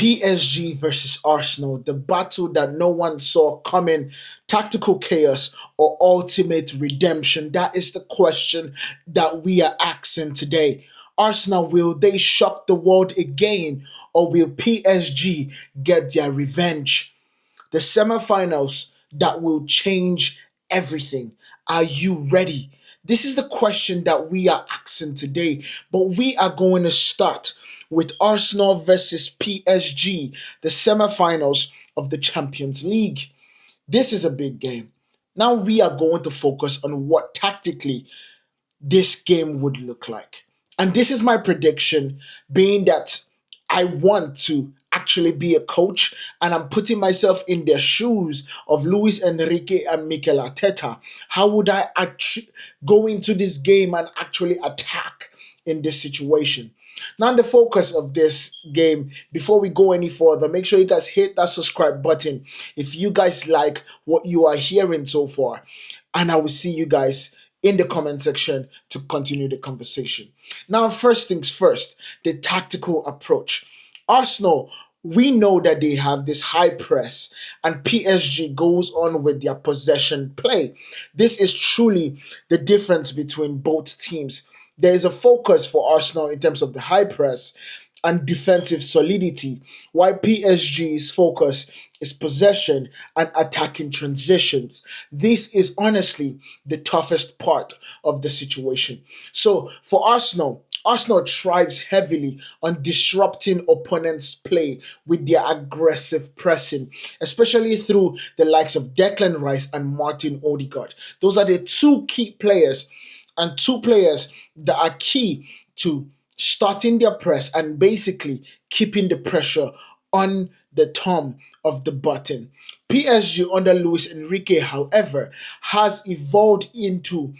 PSG versus Arsenal, the battle that no one saw coming, tactical chaos or ultimate redemption? That is the question that we are asking today. Arsenal, will they shock the world again, or will PSG get their revenge? The semifinals that will change everything. Are you ready? This is the question that we are asking today, but we are going to start with Arsenal versus PSG, the semifinals of the Champions League. This is a big game. Now we are going to focus on what tactically this game would look like. And this is my prediction, being that I want to actually be a coach and I'm putting myself in their shoes of Luis Enrique and Mikel Arteta. How would I go into this game and actually attack in this situation? Now, the focus of this game, before we go any further, make sure you guys hit that subscribe button if you guys like what you are hearing so far. And I will see you guys in the comment section to continue the conversation. Now, first things first, the tactical approach. Arsenal, we know that they have this high press, and PSG goes on with their possession play. This is truly the difference between both teams. There is a focus for Arsenal in terms of the high press and defensive solidity, while PSG's focus is possession and attacking transitions. This is honestly the toughest part of the situation. So for Arsenal, Arsenal thrives heavily on disrupting opponents' play with their aggressive pressing, especially through the likes of Declan Rice and Martin Odegaard. Those are the two key players and two players that are key to starting their press and basically keeping the pressure on the thumb of the button. PSG under Luis Enrique, however, has evolved into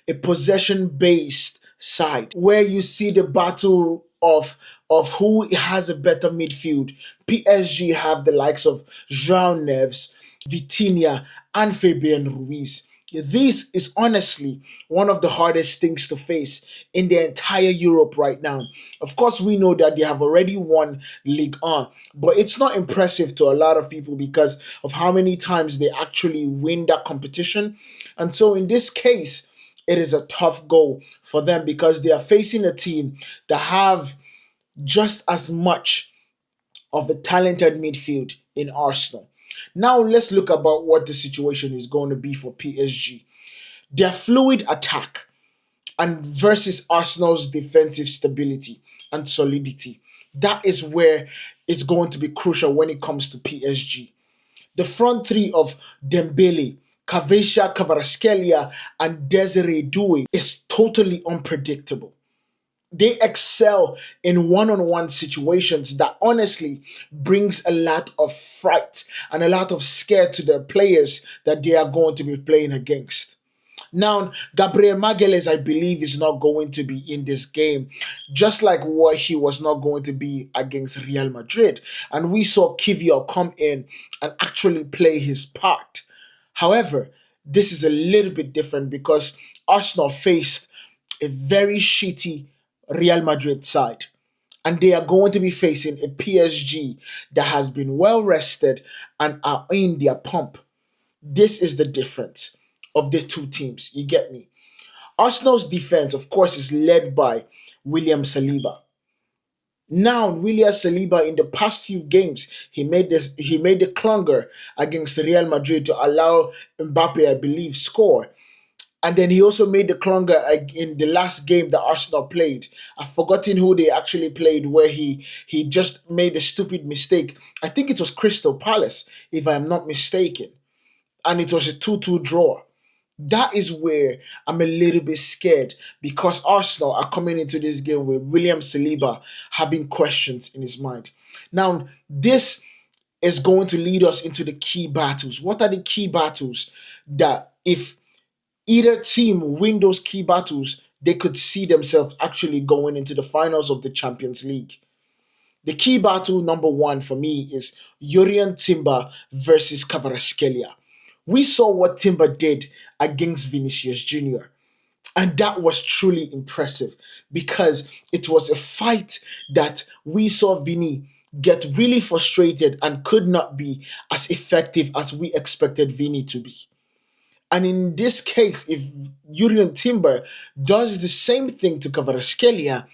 a possession-based side where you see the battle of who has a better midfield. PSG have the likes of João Neves, Vitinha, and Fabian Ruiz. This is honestly one of the hardest things to face in the entire Europe right now. Of course, we know that they have already won Ligue 1, but it's not impressive to a lot of people because of how many times they actually win that competition. And so in this case, it is a tough goal for them because they are facing a team that have just as much of a talented midfield in Arsenal. Now let's look about what the situation is going to be for PSG. Their fluid attack and versus Arsenal's defensive stability and solidity. That is where it's going to be crucial when it comes to PSG. The front three of Dembélé, Khvicha, Kvaratskhelia, and Desiree Doué is totally unpredictable. They excel in one-on-one situations that honestly brings a lot of fright and a lot of scare to the players that they are going to be playing against. Now, Gabriel Magalhaes, I believe, is not going to be in this game, just like what he was not going to be against Real Madrid. And we saw Kiwior come in and actually play his part. However, this is a little bit different because Arsenal faced a very shitty Real Madrid side. And they are going to be facing a PSG that has been well rested and are in their pump. This is the difference of the two teams. You get me? Arsenal's defense, of course, is led by William Saliba. Now, William Saliba in the past few games, he made the clunger against Real Madrid to allow Mbappe, I believe, score. And then he also made the clunger in the last game that Arsenal played. I've forgotten who they actually played, where he just made a stupid mistake. I think it was Crystal Palace, if I'm not mistaken. And it was a 2-2 draw. That is where I'm a little bit scared because Arsenal are coming into this game with William Saliba having questions in his mind. Now, this is going to lead us into the key battles. What are the key battles that if either team win those key battles, they could see themselves actually going into the finals of the Champions League? The key battle number one for me is Jurrien Timber versus Kvaratskhelia. We saw what Timber did against Vinicius Jr. And that was truly impressive because it was a fight that we saw Vini get really frustrated and could not be as effective as we expected Vini to be. And in this case, if Jurgen Timber does the same thing to Kvaratskhelia,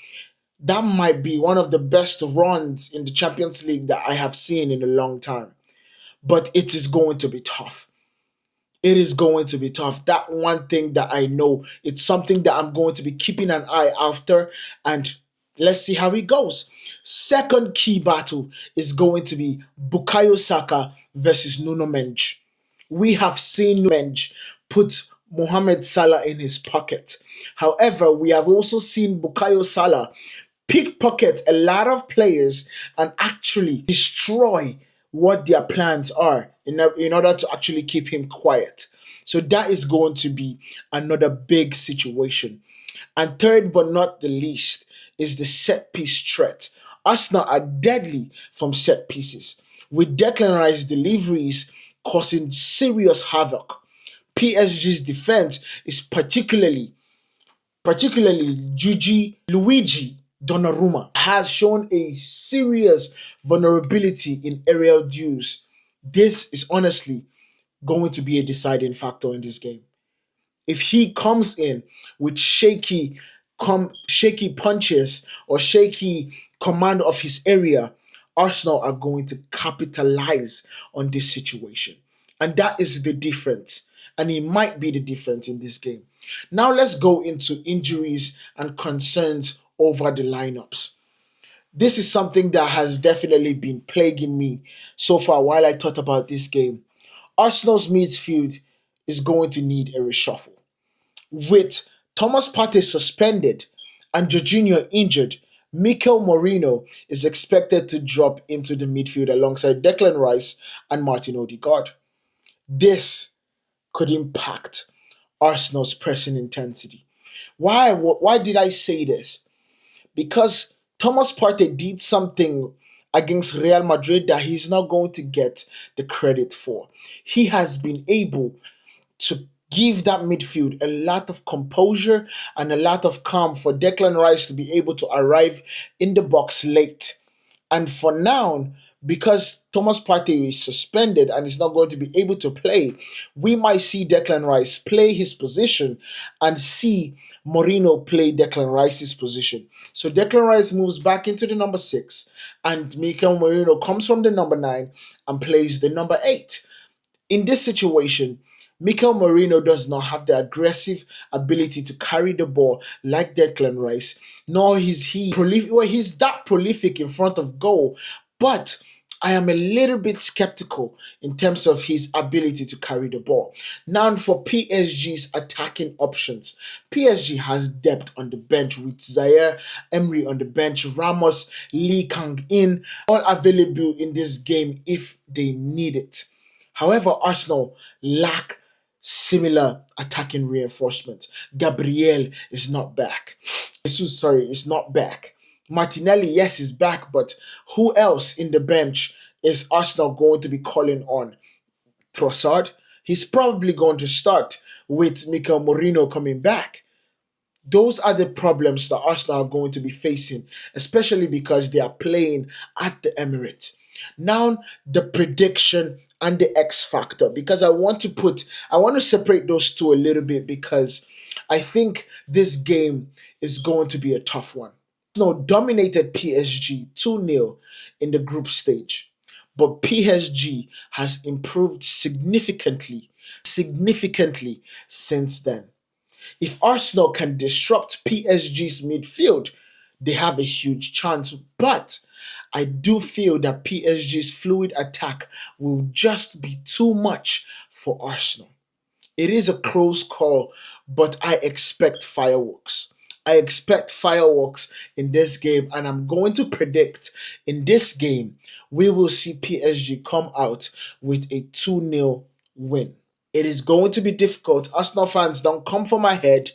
that might be one of the best runs in the Champions League that I have seen in a long time. But it is going to be tough. It is going to be tough. That one thing that I know, it's something that I'm going to be keeping an eye after, and let's see how it goes. Second key battle is going to be Bukayo Saka versus Nuno Mendes. We have seen Mendes put Mohamed Salah in his pocket. However, we have also seen Bukayo Salah pickpocket a lot of players and actually destroy what their plans are in order to actually keep him quiet. So that is going to be another big situation. And third but not the least is the set piece threat. Arsenal are deadly from set pieces, with Declan Rice deliveries causing serious havoc. PSG's defense is particularly Luigi Donnarumma has shown a serious vulnerability in aerial duels. This is honestly going to be a deciding factor in this game. If he comes in with shaky punches or shaky command of his area, Arsenal are going to capitalize on this situation. And that is the difference. And it might be the difference in this game. Now let's go into injuries and concerns over the lineups. This is something that has definitely been plaguing me so far while I thought about this game. Arsenal's midfield is going to need a reshuffle. With Thomas Partey suspended and Jorginho injured, Mikel Merino is expected to drop into the midfield alongside Declan Rice and Martin Odegaard. This could impact Arsenal's pressing intensity. Why did I say this? Because Thomas Partey did something against Real Madrid that he's not going to get the credit for. He has been able to give that midfield a lot of composure and a lot of calm for Declan Rice to be able to arrive in the box late. And for now, because Thomas Partey is suspended and is not going to be able to play, we might see Declan Rice play his position and see Mourinho play Declan Rice's position. So Declan Rice moves back into the number 6 and Mikel Merino comes from the number 9 and plays the number 8. In this situation, Mikel Merino does not have the aggressive ability to carry the ball like Declan Rice, nor is he prolific. Well, he's that prolific in front of goal, but I am a little bit skeptical in terms of his ability to carry the ball. Now, for PSG's attacking options, PSG has depth on the bench with Zaire Emery on the bench, Ramos, Lee Kang-in, all available in this game if they need it. However, Arsenal lack similar attacking reinforcement. Gabriel is not back. Jesus, sorry, is not back. Martinelli, yes, is back, but who else in the bench is Arsenal going to be calling on? Trossard? He's probably going to start with Mikel Merino coming back. Those are the problems that Arsenal are going to be facing, especially because they are playing at the Emirates. Now, the prediction and the X factor, because I want to separate those two a little bit because I think this game is going to be a tough one. Arsenal dominated PSG 2-0 in the group stage, but PSG has improved significantly since then. If Arsenal can disrupt PSG's midfield, they have a huge chance. But I do feel that PSG's fluid attack will just be too much for Arsenal. It is a close call, but I expect fireworks. I expect fireworks in this game, and I'm going to predict in this game we will see PSG come out with a 2-0 win. It is going to be difficult. Arsenal fans, don't come for my head,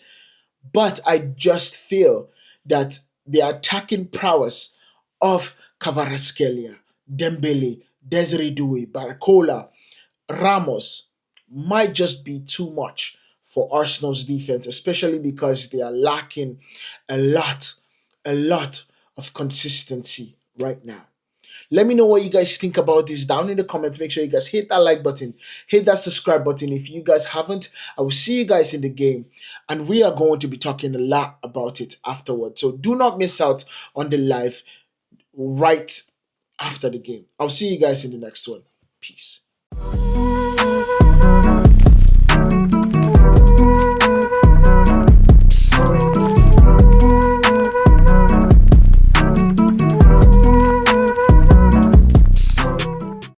but I just feel that the attacking prowess of Kvaratskhelia, Dembélé, Desiree Doué, Barcola, Ramos might just be too much for for Arsenal's defense, especially because they are lacking a lot, a lot of consistency right now. Let me know what you guys think about this down in the comments. Make sure you guys hit that like button, hit that subscribe button if you guys haven't. I will see you guys in the game, and we are going to be talking a lot about it afterwards. So do not miss out on the live right after the game. I'll see you guys in the next one. Peace.